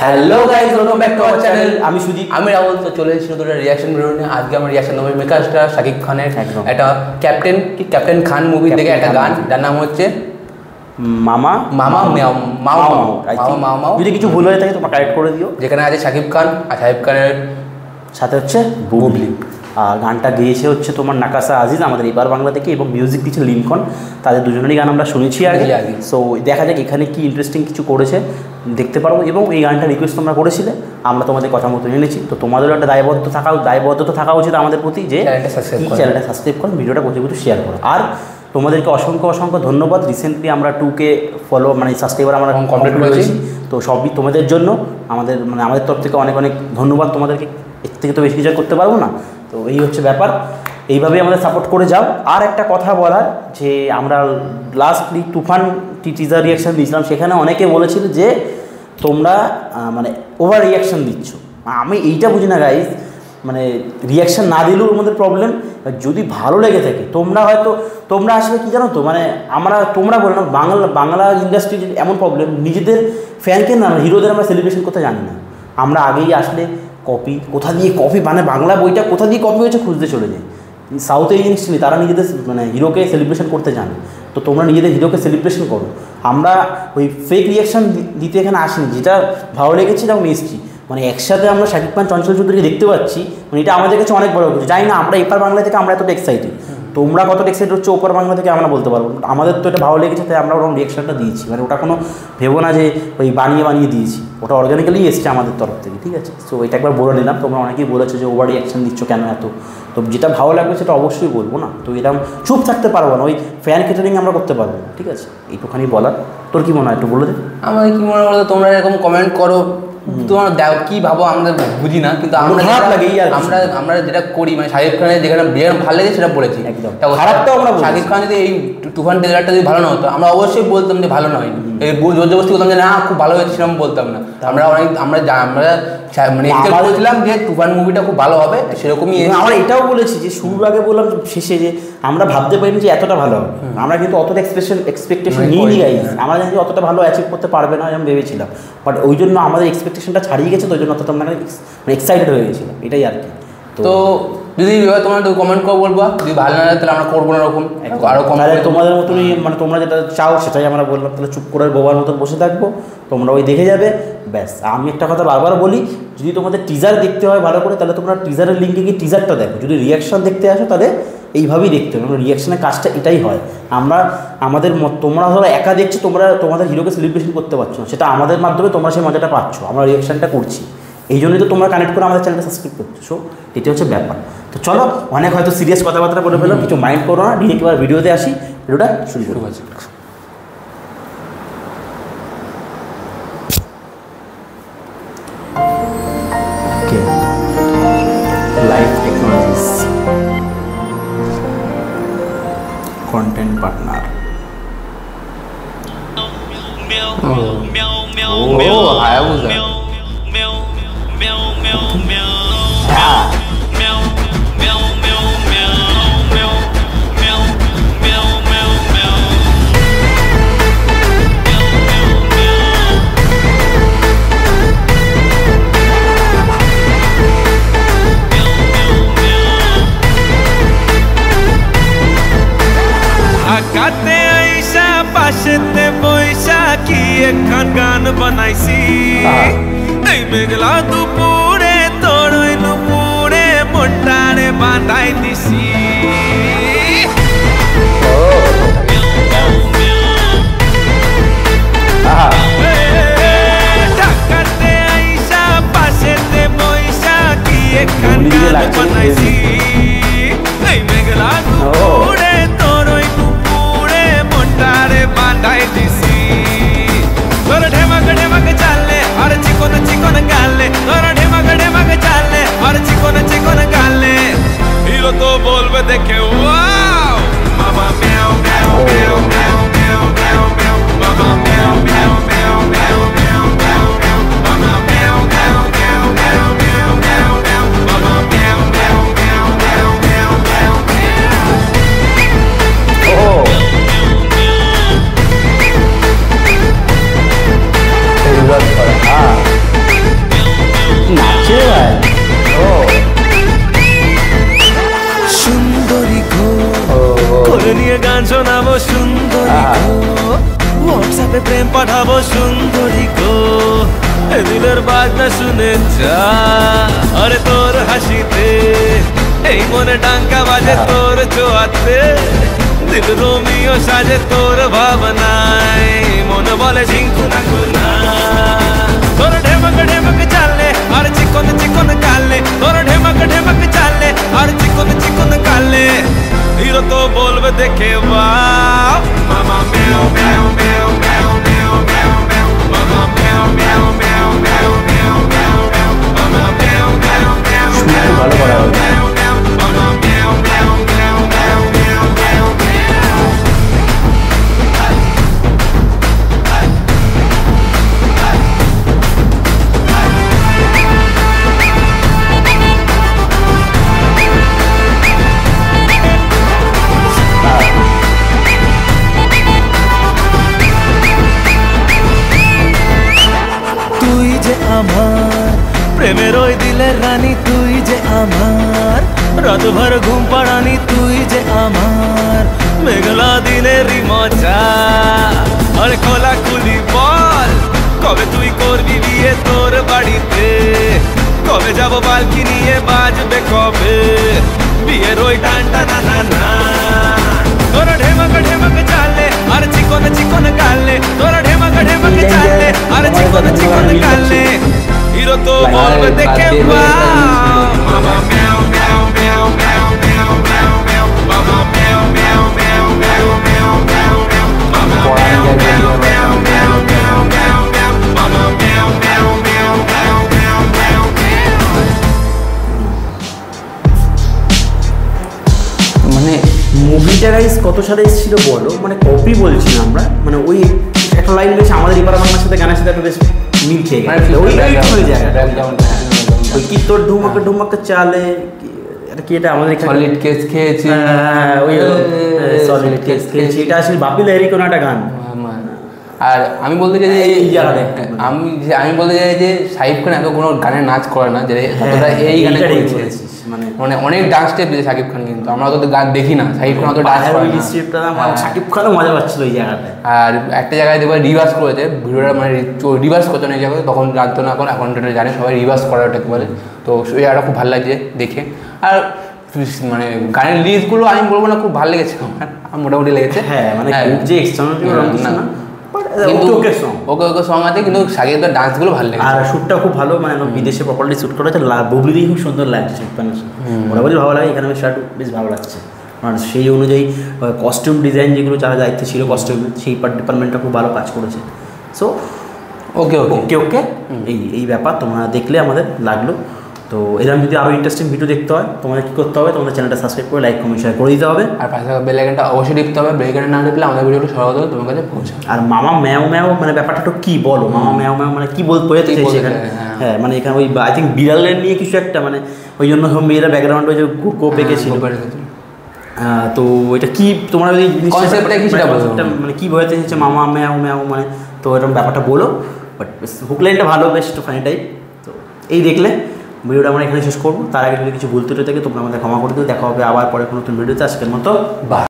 Hello guys, welcome back to our channel. আমি সুদীপ, আমি রাহুল। তো চলে এসেছি নতুন রিয়াকশন ভিডিও নিয়ে। আজকে আমার রিয়াকশন দেবো মেকাস্টার শাকিব খানের একটা ক্যাপ্টেন খান মুভি থেকে একটা গান, যার নাম হচ্ছে মামা মামা মাও মাও মাও মাও। যদি কিছু ভুল হয়ে থাকে তোমরা কারেক্ট করে দিও। যেখানে আছে শাকিব খান আর শাকিব খানের সাথে হচ্ছে বুবলি। আর গানটা গেয়েছে হচ্ছে তোমার নাকাসা আজিজ আমাদের এবার বাংলা থেকে, এবং মিউজিক দিচ্ছে লিনকন। তাদের দুজনেরই গান আমরা শুনেছি আগে। সো দেখা যাক এখানে কি ইন্টারেস্টিং কিছু করেছে, দেখতে পারবো। এবং এই গানটা রিকোয়েস্ট তোমরা করেছিলে, আমরা তোমাদের কথা মতো এনেছি। তো তোমাদেরও একটা দায়বদ্ধতা থাকা উচিত আমাদের প্রতি, যে চ্যানেলটা সাবস্ক্রাইব করো, ভিডিওটা প্রচুর শেয়ার করো। আর তোমাদেরকে অসংখ্য ধন্যবাদ। রিসেন্টলি আমরা 2K ফলো সাবস্ক্রাইবার আমরা কমপ্লিট করেছি। তো সবই তোমাদের জন্য, আমাদের তরফ থেকে অনেক ধন্যবাদ তোমাদেরকে। এর থেকে তো বেশি কিছু করতে পারবো না। তো এই হচ্ছে ব্যাপার, এইভাবেই আমাদের সাপোর্ট করে যাও। আর একটা কথা বলার, যে আমরা লাস্টলি তুফান টিজার রিয়াকশান দিয়েছিলাম, সেখানে অনেকে বলেছিল যে তোমরা ওভার রিয়াকশান দিচ্ছ। আমি এইটা বুঝি না গাইজ, রিয়াকশান না দিলেও আমাদের প্রবলেম। যদি ভালো লেগে থাকে তোমরা আসলে কি জানো তো, তোমরা বলে না, বাংলা ইন্ডাস্ট্রির এমন প্রবলেম, নিজেদের ফ্যানকে না, হিরোদের আমরা সেলিব্রেশন করতে জানি না। আমরা আগেই আসলে কোথা দিয়ে কপি বাংলা বইটা কোথা দিয়ে কপি হয়েছে খুঁজতে চলে যায়। সাউথ এশিয়ান হিস্ট্রি তারা নিজেদের হিরোকে সেলিব্রেশন করতে জানে। তো তোমরা নিজেদের হিরোকে সেলিব্রেশন করো। আমরা ওই ফেক রিয়াকশান দিতে এখানে আসিনি, যেটা ভালো লেগেছে যখন এসেছি। একসাথে আমরা শাকিব খান চঞ্চল চৌধুরীকে দেখতে পাচ্ছি, এটা আমাদের কাছে অনেক বড় কিছু। জানি না আমরা এপার বাংলা থেকে আমরা এতটা এক্সাইটেড, তোমরা কতটা এক্সাইটেড হচ্ছে ওপার বাংলা থেকে আমরা বলতে পারবো। আমাদের তো এটা ভালো লেগেছে, তাই আমরা ওরকম রিয়াকশানটা দিয়েছি। ওটা কোনো ভেবো না যে ওই বানিয়ে দিয়েছি, ওটা অর্গানিক্যালি এসছে আমাদের তরফ থেকে, ঠিক আছে? সো এটা একবার বলে নিলাম। তোমরা অনেকেই বলেছো যে ওভার রিয়াকশান দিচ্ছ কেন এত। তো যেটা ভালো লাগবে সেটা অবশ্যই বলবো না। তো এরকম চুপ থাকতে পারবো না, ওই ফ্যান ক্যাটারিং আমরা করতে পারবো না, ঠিক আছে? এইটুখানি বলার। তোর কি মনে হয় একটু বলে দে। আমার কি মনে হয়, তোমরা এরকম কমেন্ট করো, তোমার কি ভাবো আমরা বুঝি না, কিন্তু আমরা যেটা করি, শাকিব খানের যেখানে ভালো লেগে সেটা বলেছি। একদম খারাপটাও আমরা, শাকিব খান যদি এই তুফান ট্রেলারটা যদি ভালো না হতো, আমরা অবশ্যই বলতাম যে ভালো নয়। এই জোরজবস্তি করতাম যে না খুব ভালো হয়েছে, সেরকম বলতাম না। আমরা এক্সপেক্ট করেছিলাম যে তুফান মুভিটা খুব ভালো হবে, সেরকমই। আমরা এটাও বলেছি যে শুরুর আগে বললাম শেষে, যে আমরা ভাবতে পারিনি যে এতটা ভালো হবে। আমরা কিন্তু অতটা এক্সপেকটেশন নিয়ে গাই। আমরা জানি যে অতটা ভালো অ্যাচিভ করতে পারবে না, আমি ভেবেছিলাম। বাট ওই জন্য আমাদের এক্সপেকটেশনটা ছাড়িয়ে গেছে, তো ওই জন্য অতটা আমরা এক্সাইটেড হয়ে গেছিলাম, এটাই আর কি। তো যদি তোমরা কমেন্ট করে বলবো, যদি ভালো না লাগে তাহলে আমরা করবো না এরকম আরও কম। তোমাদের মতনই, তোমরা যেটা চাও সেটাই আমরা বললাম। তাহলে চুপ করে বোবার মতন বসে থাকবো, তোমরা ওই দেখে যাবে, ব্যাস। আমি একটা কথা বারবার বলি, যদি তোমাদের টিজার দেখতে হয় ভালো করে, তাহলে তোমরা টিজারের লিঙ্কে গিয়ে টিজারটা দেখো। যদি রিয়াকশান দেখতে আসো তাহলে এইভাবেই দেখতে হবে। রিয়াকশানের কাজটা এটাই হয়। তোমরা ধরো একা দেখছো, তোমাদের হিরোকে সেলিব্রেশন করতে পারছো না, সেটা আমাদের মাধ্যমে তোমরা সেই মজাটা পাচ্ছ। আমরা রিয়াকশানটা করছি, এই জন্যই তো তোমরা কানেক্ট করে আমাদের চ্যানেলটা সাবস্ক্রাইব করছো। এটা হচ্ছে ব্যাপার। তো চলো, অনেক হয়তো সিরিয়াস কথাবার্তা বলে ফেললাম, কিছু মাইন্ড করো না। ডিরেক্ট এবার ভিডিওতে আসি, ভিডিওটা শুরু করছি। Live technologies content partner. আকাতে আইসা পাশেতে বৈশা কি একখান গান বানাইছি। এই মেঘলা দুপুরে তোর ওই নুপুরে মনটারে বাঁধাই দিছি। ঢাকাতে আইসা পাশেতে বৈশা কি একখান গান বানাইছি। এই মেঘলা দুপুরে তোর ওই নুপুরে মনটারে বাঁধাই দিছি। তোর ঢেমাক চালে আর চিকন গালে, তোর ঢেমাক চালে আর চিকন গালে। হিরো তো বল তোমাকে প্রেম পাঠাবো সুন্দরী গো, এ দিলের বাজনা শুনে যা। আরে তোর হাসিতে এই মনে ডাঙ্কা বাজে তোর জোয়াতে, দিল রোমিও সাজে তোর ভাবনায়, মনে বলে ঝিঙ্কু না গুনা। তোর ঢেমক ঢেমক চালে আর চিকন চিকন কালে, তোর ঢেমক ঢেমক চালে আর চিকন চিকন কালে, হিরো তো বলবে দেখে বাও মামা মেও মেও মেও মেও মেও মেও মেও মামা মেও মেও মেও মেও মেও মেও মেও মামা মেও মেও মেও মেও ভালো করা হবে। মামা মেও মেও মেও মেও মেও মেও তুই যে আমার প্রেমের ওই দিলের রানী, তুই যে আমার রাতভর ঘুম পাড়ানি, তুই যে আমার মেঘলা দিনেরই মজা। আর খোলা খুলি বল কবে তুই করবি বিয়ে তোর বাড়িতে, কবে যাব বালকি নিয়ে বাজবে কবে বিয়ের ওই টানটা না না না। তোর ঢেমক ঢেমক চালে আর চিকন চিকন গালে, তোর ঢেমক ঢেমক চালে আর চিকন চিকন গালে, হিরো তো বলবে দেখে বাও মামা মেও মেও মেও মেও মেও মেও মেও মামা মেও মেও মেও মেও মেও মেও মেও মামা মেও মেও মেও মেও মেও মেও মেও মামা মেও মেও মেও মেও মেও মেও মেও। মানে মুভিটা গাইস কত সালে এসেছিল বলো, মানে কপি বলছি না আমরা, মানে ওই একটা লাইন রয়েছে আমাদের এবার বাংলার সাথে গানের সাথে একটা বেশ মিল খেয়ে গেছে ওই জায়গাটা, ওই কি তোর ঢুমাকে ঢুমাকে চালে কি, এটা আমাদের সলিড কেস খেয়েছি, ওই সলিড কেস খেয়েছি, এটা আসলে বাপি লাহিড়ী কোনো একটা গান। আর আমি বলতে চাই যে আমি বলতে চাই যে শাকিব খান এত কোনো গানে নাচ করে না, যে যতটা এই গানে করেছে, মানে অনেক ডান্স স্টেপ দিয়েছে শাকিব খান, কিন্তু আমরা তো গান দেখি না, শাকিব খান অত ডান্স করে না। শাকিব খানও মজা পাচ্ছিল ওই জায়গাটায়। আর একটা জায়গায় দেখবে রিভার্স করেছে ভিডিওটা, মানে রিভার্স করতে অনেক জায়গায়, তখন জানতো না, এখন এটা জানে সবাই, রিভার্স করা ওটাকে বলে। তো ওই জায়গাটা খুব ভালো লাগছে দেখে। আর মানে গানের লিরিক্সগুলো আমি বলবো না খুব ভালো লেগেছে আমার, মোটামুটি লেগেছে। হ্যাঁ মানে খুব যে এক্সটার্নাল না, কিন্তু ওকে ওকে সং আছে, কিন্তু শাকিবের ডান্সগুলো ভালো লেগেছে। আর শ্যুটটা খুব ভালো, মানে বিদেশে প্রপারলি শ্যুট করা হয়েছে, বুবলি খুব সুন্দর লাগছে, মোটামুটি ভালো লাগে। এখানে শার্ট বেশ ভালো লাগছে, কারণ সেই অনুযায়ী কস্টিউম ডিজাইন যেগুলো যারা দায়িত্ব ছিল কস্টিউমের, সেই ডিপার্টমেন্টটা খুব ভালো কাজ করেছে। সো ওকে ওকে ওকে ওকে এই ব্যাপার তোমরা দেখলে আমাদের লাগলো। তো এরকম যদি আরও ইন্টারেস্টিং ভিডিও দেখতে হয় তোমাদের কী করতে হবে, তোমাদের চ্যানেলটা সাবস্ক্রাইব করে লাইক কমেন্ট শেয়ার করে দিতে হবে, আর পাশে বেল আইকনটা অবশ্যই টিপতে হবে। বেল আইকনটা না টিপলে আমাদের ভিডিওটা সর্বদা তোমার কাছে পৌঁছাবে। আর মামা ম্যাও ম্যাও মানে ব্যাপারটা তো কী বলো, মামা ম্যাও ম্যাও মানে কী বোঝাতে চাইছে এখানে? হ্যাঁ মানে এখানে ওই আই থিঙ্ক বিড়ালের নিয়ে কিছু একটা, মানে ওই জন্য সব মেয়েরা ব্যাকগ্রাউন্ডে ওই যে কোপে গেছিল। তো এটা কি তোমরা যদি মানে কী বোঝাতে চাইছে মামা ম্যাও ম্যাও মানে, তো এরকম ব্যাপারটা বলো। বাট হুকলাইনটা ভালো, বেশ একটু ফানি টাইপ। তো এই দেখলে ভিডিওটা আমরা এখানে শেষ করবো। তার আগে যদি কিছু ভুল ত্রুটি থাকে তোমরা আমাদের ক্ষমা করে দিও। দেখা হবে আবার পরে কোনো নতুন ভিডিওতে। আজকের মতো বাই।